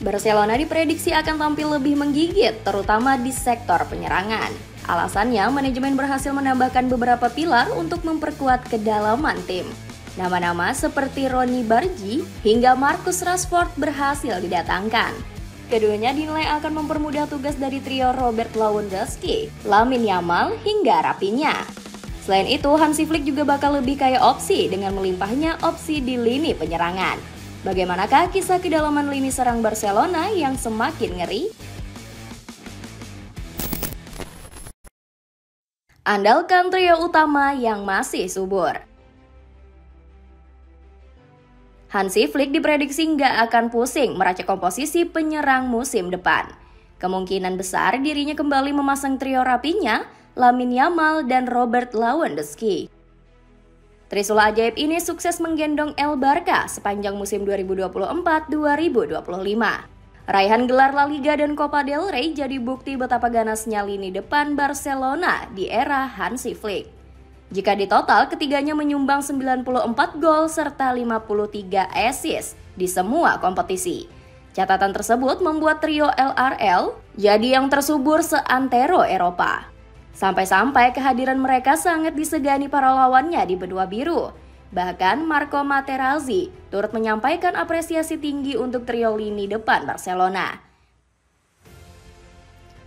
Barcelona diprediksi akan tampil lebih menggigit, terutama di sektor penyerangan. Alasannya, manajemen berhasil menambahkan beberapa pilar untuk memperkuat kedalaman tim. Nama-nama seperti Ronny Bargi hingga Marcus Rashford berhasil didatangkan. Keduanya dinilai akan mempermudah tugas dari trio Robert Lewandowski, Lamine Yamal hingga Raphinha. Selain itu, Hansi Flick juga bakal lebih kaya opsi dengan melimpahnya opsi di lini penyerangan. Bagaimanakah kisah kedalaman lini serang Barcelona yang semakin ngeri? Andalkan trio utama yang masih subur. Hansi Flick diprediksi nggak akan pusing meracik komposisi penyerang musim depan. Kemungkinan besar dirinya kembali memasang trio Raphinha, Lamine Yamal, dan Robert Lewandowski. Trisula ajaib ini sukses menggendong El Barca sepanjang musim 2024-2025. Raihan gelar La Liga dan Copa del Rey jadi bukti betapa ganasnya lini depan Barcelona di era Hansi Flick. Jika ditotal, ketiganya menyumbang 94 gol serta 53 assist di semua kompetisi. Catatan tersebut membuat trio LRL jadi yang tersubur seantero Eropa. Sampai-sampai kehadiran mereka sangat disegani para lawannya di benua biru. Bahkan Marco Materazzi turut menyampaikan apresiasi tinggi untuk trio lini depan Barcelona.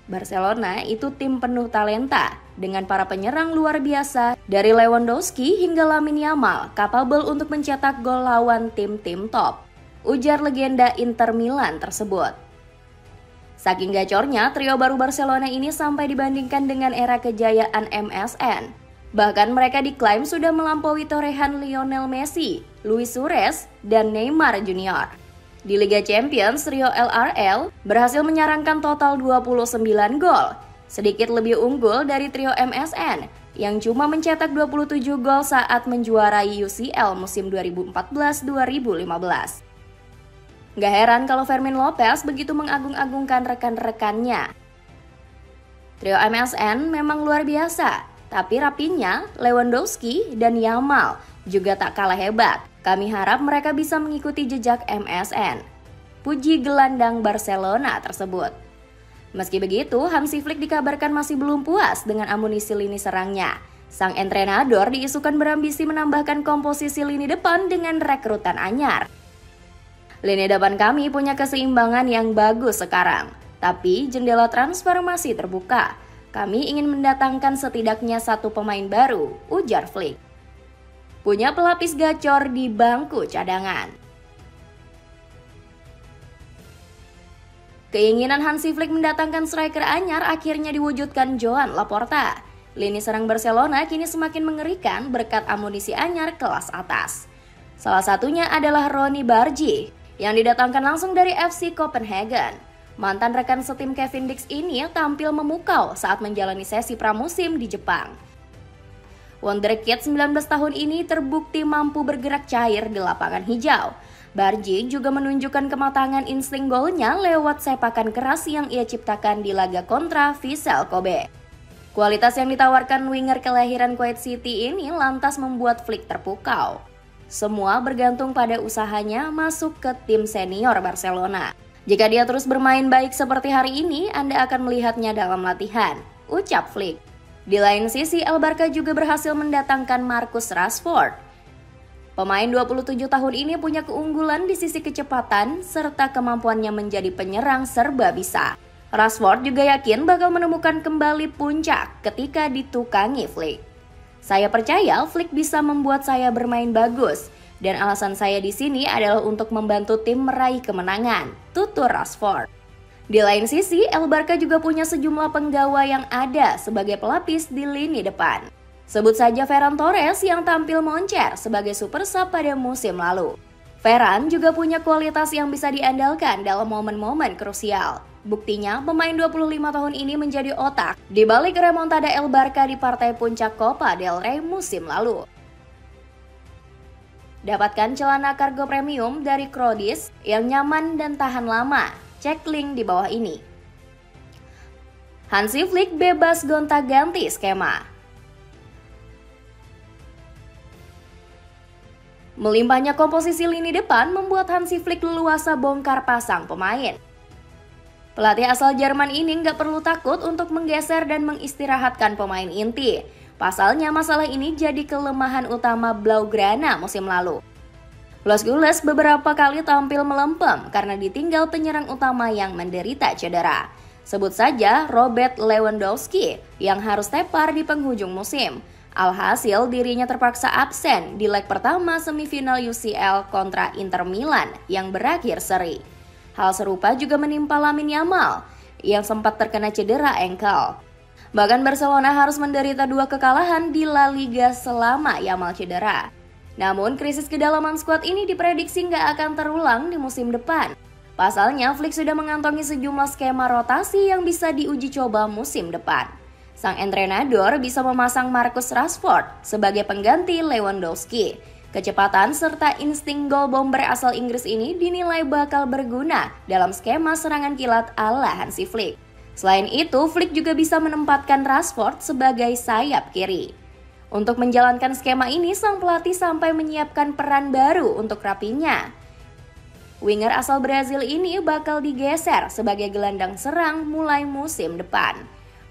Barcelona itu tim penuh talenta, dengan para penyerang luar biasa dari Lewandowski hingga Lamine Yamal, kapabel untuk mencetak gol lawan tim-tim top, ujar legenda Inter Milan tersebut. Saking gacornya, trio baru Barcelona ini sampai dibandingkan dengan era kejayaan MSN. Bahkan mereka diklaim sudah melampaui torehan Lionel Messi, Luis Suarez, dan Neymar Junior. Di Liga Champions, trio LRL berhasil menyarangkan total 29 gol, sedikit lebih unggul dari trio MSN yang cuma mencetak 27 gol saat menjuarai UCL musim 2014-2015. Gak heran kalau Fermin Lopez begitu mengagung-agungkan rekan-rekannya. Trio MSN memang luar biasa, tapi Raphinha, Lewandowski, dan Yamal juga tak kalah hebat. Kami harap mereka bisa mengikuti jejak MSN. Puji gelandang Barcelona tersebut. Meski begitu, Hansi Flick dikabarkan masih belum puas dengan amunisi lini serangnya. Sang entrenador diisukan berambisi menambahkan komposisi lini depan dengan rekrutan anyar. Lini depan kami punya keseimbangan yang bagus sekarang, tapi jendela transfer masih terbuka. Kami ingin mendatangkan setidaknya satu pemain baru, ujar Flick. Punya pelapis gacor di bangku cadangan. Keinginan Hansi Flick mendatangkan striker anyar akhirnya diwujudkan Joan Laporta. Lini serang Barcelona kini semakin mengerikan berkat amunisi anyar kelas atas. Salah satunya adalah Ronny Bargi, yang didatangkan langsung dari FC Copenhagen. Mantan rekan setim Kevin Dix ini tampil memukau saat menjalani sesi pramusim di Jepang. Wonderkid 19 tahun ini terbukti mampu bergerak cair di lapangan hijau. Bargi juga menunjukkan kematangan insting golnya lewat sepakan keras yang ia ciptakan di laga kontra Vissel Kobe. Kualitas yang ditawarkan winger kelahiran Kuwait City ini lantas membuat Flick terpukau. Semua bergantung pada usahanya masuk ke tim senior Barcelona. Jika dia terus bermain baik seperti hari ini, Anda akan melihatnya dalam latihan, ucap Flick. Di lain sisi, El Barca juga berhasil mendatangkan Marcus Rashford. Pemain 27 tahun ini punya keunggulan di sisi kecepatan serta kemampuannya menjadi penyerang serba bisa. Rashford juga yakin bakal menemukan kembali puncak ketika ditukangi Flick. Saya percaya Flick bisa membuat saya bermain bagus, dan alasan saya di sini adalah untuk membantu tim meraih kemenangan, tutur Rashford. Di lain sisi, El Barca juga punya sejumlah penggawa yang ada sebagai pelapis di lini depan. Sebut saja Ferran Torres yang tampil moncer sebagai super sub pada musim lalu. Ferran juga punya kualitas yang bisa diandalkan dalam momen-momen krusial. Buktinya, pemain 25 tahun ini menjadi otak di balik remontada El Barca di partai puncak Copa del Rey musim lalu. Dapatkan celana kargo premium dari Crodis yang nyaman dan tahan lama. Cek link di bawah ini. Hansi Flick bebas gonta-ganti skema. Melimpahnya komposisi lini depan membuat Hansi Flick leluasa bongkar pasang pemain. Pelatih asal Jerman ini nggak perlu takut untuk menggeser dan mengistirahatkan pemain inti. Pasalnya masalah ini jadi kelemahan utama Blaugrana musim lalu. Los Gules beberapa kali tampil melempem karena ditinggal penyerang utama yang menderita cedera. Sebut saja Robert Lewandowski yang harus tepar di penghujung musim. Alhasil dirinya terpaksa absen di leg pertama semifinal UCL kontra Inter Milan yang berakhir seri. Hal serupa juga menimpa Lamine Yamal yang sempat terkena cedera engkel. Bahkan Barcelona harus menderita 2 kekalahan di La Liga selama Yamal cedera. Namun krisis kedalaman skuad ini diprediksi nggak akan terulang di musim depan. Pasalnya Flick sudah mengantongi sejumlah skema rotasi yang bisa diuji coba musim depan. Sang entrenador bisa memasang Marcus Rashford sebagai pengganti Lewandowski. Kecepatan serta insting gol bomber asal Inggris ini dinilai bakal berguna dalam skema serangan kilat ala Hansi Flick. Selain itu, Flick juga bisa menempatkan Rashford sebagai sayap kiri. Untuk menjalankan skema ini, sang pelatih sampai menyiapkan peran baru untuk Raphinha. Winger asal Brazil ini bakal digeser sebagai gelandang serang mulai musim depan.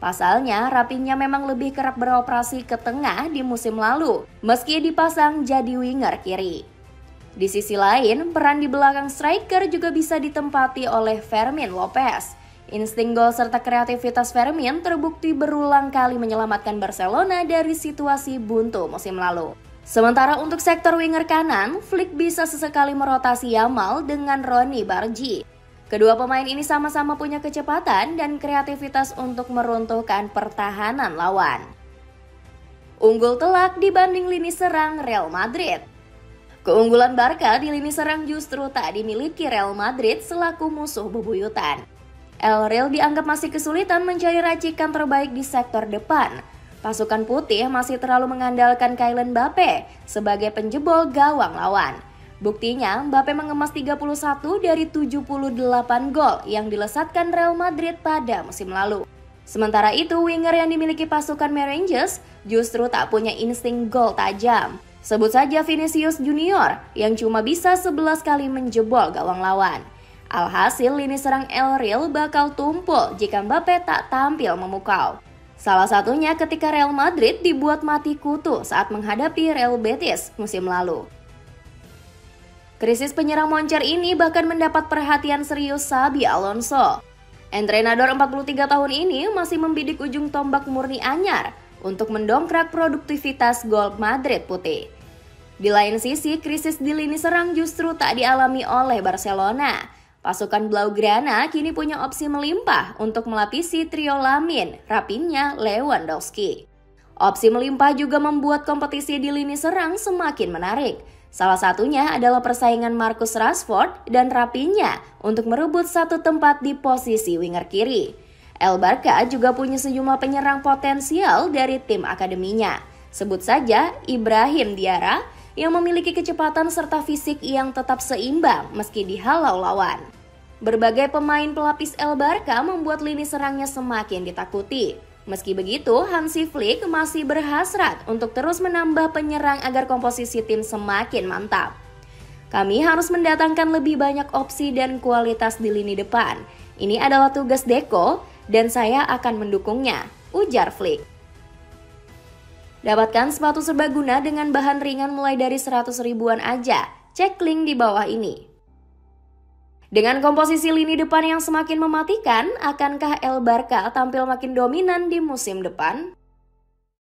Pasalnya, Raphinha memang lebih kerap beroperasi ke tengah di musim lalu, meski dipasang jadi winger kiri. Di sisi lain, peran di belakang striker juga bisa ditempati oleh Fermin Lopez. Insting gol serta kreativitas Fermin terbukti berulang kali menyelamatkan Barcelona dari situasi buntu musim lalu. Sementara untuk sektor winger kanan, Flick bisa sesekali merotasi Yamal dengan Ronny Bargi. Kedua pemain ini sama-sama punya kecepatan dan kreativitas untuk meruntuhkan pertahanan lawan. Unggul telak dibanding lini serang Real Madrid. Keunggulan Barca di lini serang justru tak dimiliki Real Madrid selaku musuh bebuyutan. El Real dianggap masih kesulitan mencari racikan terbaik di sektor depan. Pasukan putih masih terlalu mengandalkan Kylian Mbappe sebagai penjebol gawang lawan. Buktinya, Mbappe mengemas 31 dari 78 gol yang dilesatkan Real Madrid pada musim lalu. Sementara itu, winger yang dimiliki pasukan Merengues justru tak punya insting gol tajam. Sebut saja Vinicius Junior yang cuma bisa 11 kali menjebol gawang lawan. Alhasil, lini serang El Real bakal tumpul jika Mbappe tak tampil memukau. Salah satunya ketika Real Madrid dibuat mati kutu saat menghadapi Real Betis musim lalu. Krisis penyerang moncer ini bahkan mendapat perhatian serius Xabi Alonso. Entrenador 43 tahun ini masih membidik ujung tombak murni anyar untuk mendongkrak produktivitas gol Madrid putih. Di lain sisi, krisis di lini serang justru tak dialami oleh Barcelona. Pasukan Blaugrana kini punya opsi melimpah untuk melapisi trio Lamine, Raphinha, Lewandowski. Opsi melimpah juga membuat kompetisi di lini serang semakin menarik. Salah satunya adalah persaingan Marcus Rashford dan Raphinha untuk merebut satu tempat di posisi winger kiri. El Barca juga punya sejumlah penyerang potensial dari tim akademinya. Sebut saja Ibrahim Diarra yang memiliki kecepatan serta fisik yang tetap seimbang meski dihalau lawan. Berbagai pemain pelapis El Barca membuat lini serangnya semakin ditakuti. Meski begitu, Hansi Flick masih berhasrat untuk terus menambah penyerang agar komposisi tim semakin mantap. Kami harus mendatangkan lebih banyak opsi dan kualitas di lini depan. Ini adalah tugas Deco dan saya akan mendukungnya, ujar Flick. Dapatkan sepatu serbaguna dengan bahan ringan mulai dari 100 ribuan aja. Cek link di bawah ini. Dengan komposisi lini depan yang semakin mematikan, akankah El Barca tampil makin dominan di musim depan?